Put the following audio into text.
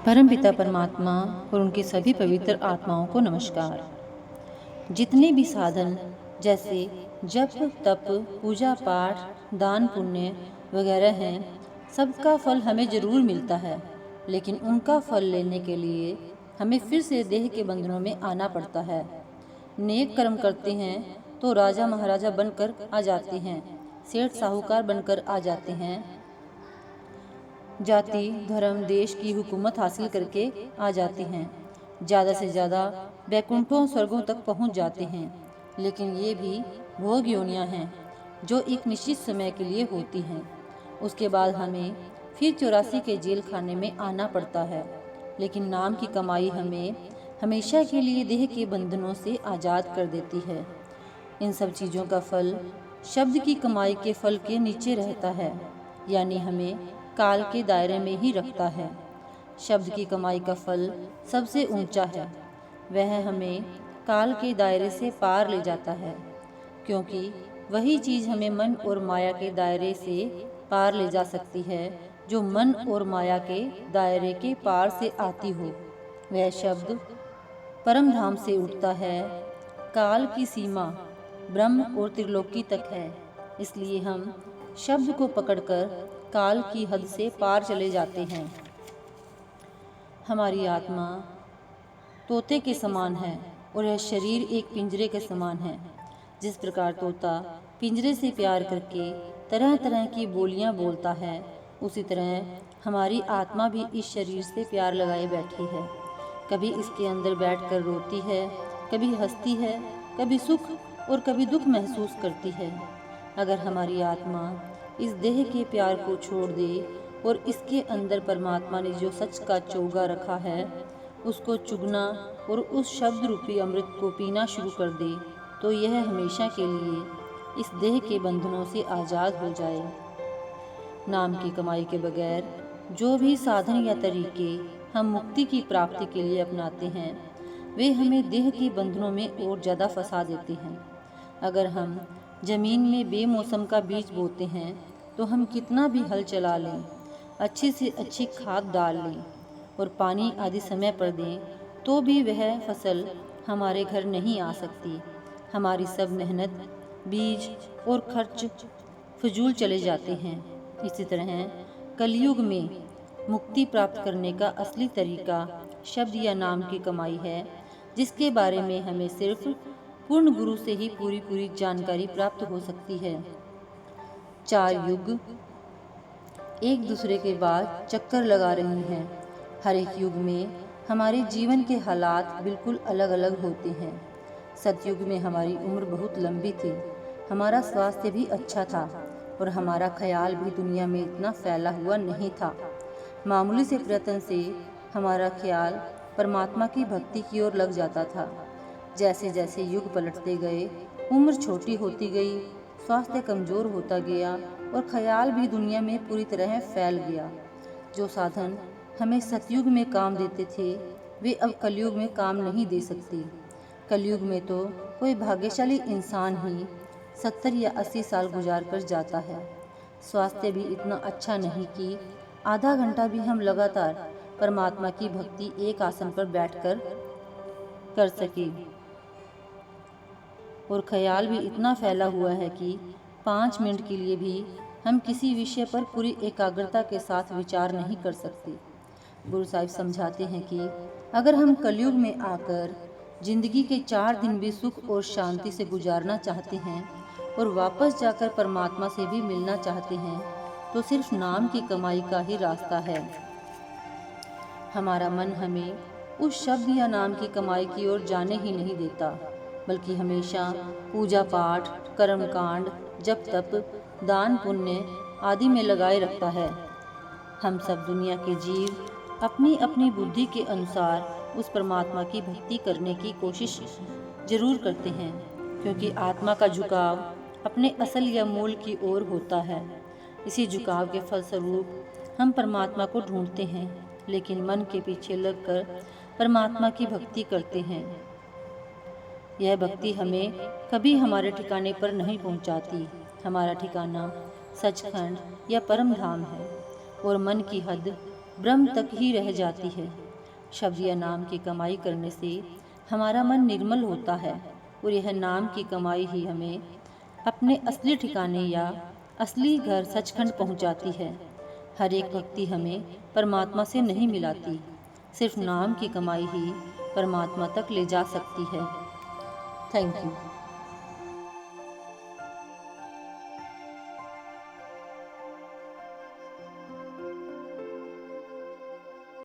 परमपिता परमात्मा और उनके सभी पवित्र आत्माओं को नमस्कार। जितने भी साधन जैसे जप, तप, पूजा पाठ, दान पुण्य वगैरह हैं, सबका फल हमें जरूर मिलता है, लेकिन उनका फल लेने के लिए हमें फिर से देह के बंधनों में आना पड़ता है। नेक कर्म करते हैं तो राजा महाराजा बनकर आ जाते हैं, सेठ साहूकार बनकर आ जाते हैं, जाति धर्म देश की हुकूमत हासिल करके आ जाते हैं, ज़्यादा से ज़्यादा वैकुंठों स्वर्गों तक पहुंच जाते हैं। लेकिन ये भी भोग योनियां हैं जो एक निश्चित समय के लिए होती हैं। उसके बाद हमें फिर 84 के जेल खाने में आना पड़ता है। लेकिन नाम की कमाई हमें हमेशा के लिए देह के बंधनों से आज़ाद कर देती है। इन सब चीज़ों का फल शब्द की कमाई के फल के नीचे रहता है, यानी हमें काल के दायरे में ही रखता है। शब्द की कमाई का फल सबसे ऊंचा है, वह हमें काल के दायरे से पार ले जाता है, क्योंकि वही चीज़ हमें मन और माया के दायरे से पार ले जा सकती है जो मन और माया के दायरे के पार से आती हो। वह शब्द परम धाम से उठता है, काल की सीमा ब्रह्म और त्रिलोकी तक है। इसलिए हम शब्द को पकड़कर काल की हद से पार चले जाते हैं। हमारी आत्मा तोते के समान है और यह शरीर एक पिंजरे के समान है। जिस प्रकार तोता पिंजरे से प्यार करके तरह तरह की बोलियां बोलता है, उसी तरह हमारी आत्मा भी इस शरीर से प्यार लगाए बैठी है। कभी इसके अंदर बैठकर रोती है, कभी हंसती है, कभी सुख और कभी दुख महसूस करती है। अगर हमारी आत्मा इस देह के प्यार को छोड़ दे और इसके अंदर परमात्मा ने जो सच का चोगा रखा है उसको चुगना और उस शब्द रूपी अमृत को पीना शुरू कर दे, तो यह हमेशा के लिए इस देह के बंधनों से आज़ाद हो जाए। नाम की कमाई के बगैर जो भी साधन या तरीके हम मुक्ति की प्राप्ति के लिए अपनाते हैं, वे हमें देह के बंधनों में और ज़्यादा फंसा देते हैं। अगर हम जमीन में बेमौसम का बीज बोते हैं तो हम कितना भी हल चला लें, अच्छी से अच्छी खाद डाल लें और पानी आदि समय पर दें, तो भी वह फसल हमारे घर नहीं आ सकती। हमारी सब मेहनत, बीज और खर्च फजूल चले जाते हैं। इसी तरह कलयुग में मुक्ति प्राप्त करने का असली तरीका शब्द या नाम की कमाई है, जिसके बारे में हमें सिर्फ पूर्ण गुरु से ही पूरी जानकारी प्राप्त हो सकती है। 4 युग एक दूसरे के बाद चक्कर लगा रही हैं। हर एक युग में हमारे जीवन के हालात बिल्कुल अलग अलग होते हैं। सतयुग में हमारी उम्र बहुत लंबी थी, हमारा स्वास्थ्य भी अच्छा था और हमारा ख्याल भी दुनिया में इतना फैला हुआ नहीं था। मामूली से प्रयत्न से हमारा ख्याल परमात्मा की भक्ति की ओर लग जाता था। जैसे जैसे युग पलटते गए, उम्र छोटी होती गई, स्वास्थ्य कमज़ोर होता गया और ख्याल भी दुनिया में पूरी तरह फैल गया। जो साधन हमें सतयुग में काम देते थे, वे अब कलयुग में काम नहीं दे सकती। कलयुग में तो कोई भाग्यशाली इंसान ही 70 या 80 साल गुजार कर जाता है। स्वास्थ्य भी इतना अच्छा नहीं कि आधा घंटा भी हम लगातार परमात्मा की भक्ति एक आसन पर बैठकर कर सके, और ख्याल भी इतना फैला हुआ है कि 5 मिनट के लिए भी हम किसी विषय पर पूरी एकाग्रता के साथ विचार नहीं कर सकते। गुरु साहिब समझाते हैं कि अगर हम कलयुग में आकर जिंदगी के 4 दिन भी सुख और शांति से गुजारना चाहते हैं और वापस जाकर परमात्मा से भी मिलना चाहते हैं, तो सिर्फ नाम की कमाई का ही रास्ता है। हमारा मन हमें उस शब्द या नाम की कमाई की ओर जाने ही नहीं देता, बल्कि हमेशा पूजा पाठ, कर्मकांड, जप तप, दान पुण्य आदि में लगाए रखता है। हम सब दुनिया के जीव अपनी अपनी बुद्धि के अनुसार उस परमात्मा की भक्ति करने की कोशिश जरूर करते हैं, क्योंकि आत्मा का झुकाव अपने असल या मूल की ओर होता है। इसी झुकाव के फलस्वरूप हम परमात्मा को ढूंढते हैं, लेकिन मन के पीछे लगकर परमात्मा की भक्ति करते हैं। यह भक्ति हमें कभी हमारे ठिकाने पर नहीं पहुंचाती। हमारा ठिकाना सचखंड या परम धाम है और मन की हद ब्रह्म तक ही रह जाती है। शब्द या नाम की कमाई करने से हमारा मन निर्मल होता है और यह नाम की कमाई ही हमें अपने असली ठिकाने या असली घर सचखंड पहुंचाती है। हर एक भक्ति हमें परमात्मा से नहीं मिलाती, सिर्फ नाम की कमाई ही परमात्मा तक ले जा सकती है। Thank you.